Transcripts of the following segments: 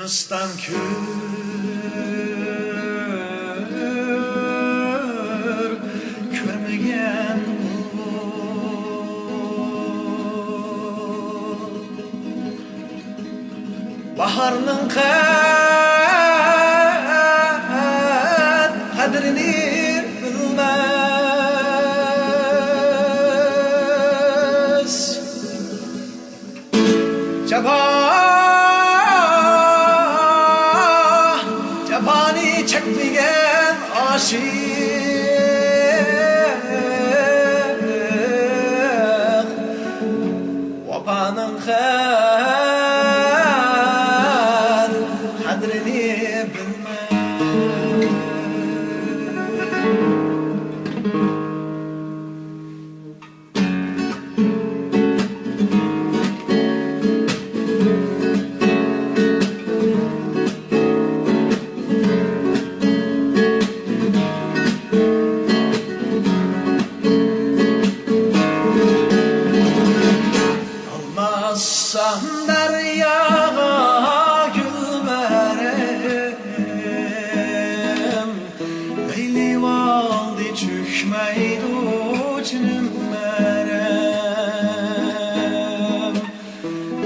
Kırgızstan kür körmegen baharның kadrini bilmez. Cebani çekmeyen aşık vabanın kadrini bilmez. Almazsam deryağa gülmerim, Leyli valdi çükmeydi uçnum merem,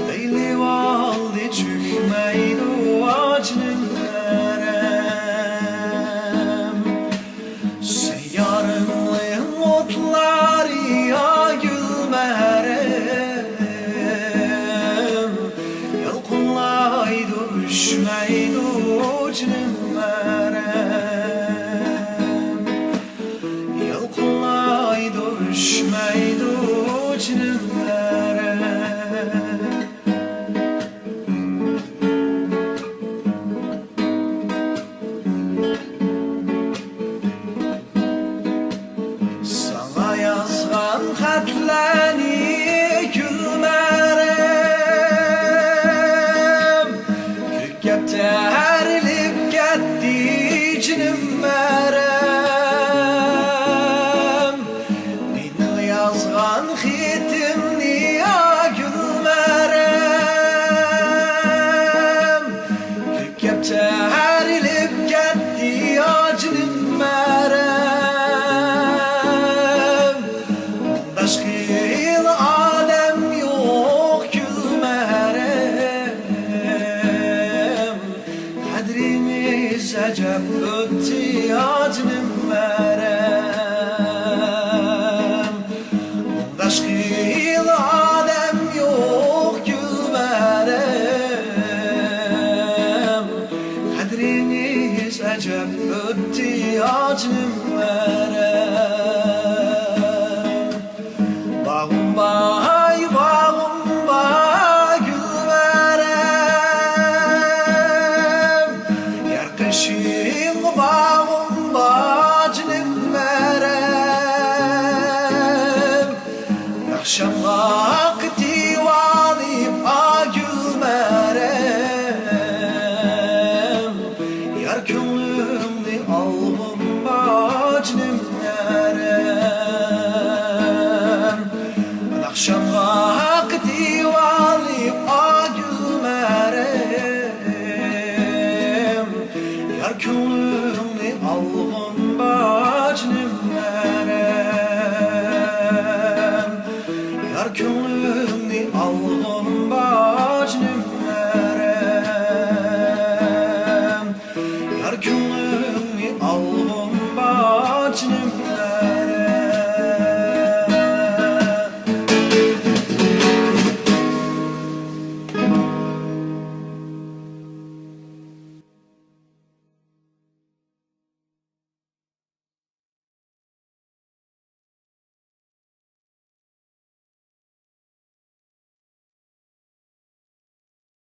Leyli valdi çükmeydi uçnum merem. Seyyarımlı mutlar ya gülmerim, yalqınlaydı üşmeydi uçnum merem, yalqınlaydı üşmeydi uçnum merem. Sana yazgan xatlarni gülmerim, kökep terilip ketdi jinim merem. Mening yazgan xitimni ya gülmerim, kökep terilip ketdi ya jinim merem. Başkil alem yok gülmerim, kadrimiz acep öttü acnım merem. Başkil alem yok gülmerim, kadrimiz acep öttü acnım merem. Bağım bay, bağım bay gülmerim, yarkışım bağım bacnım merem. Akşam vakti valip a gülmerim, yar könlümni algım bacnım merem. Akşam vakti valip a gülmerim, yar könlümni algım bacnım merem, yar könlümni algım bacnım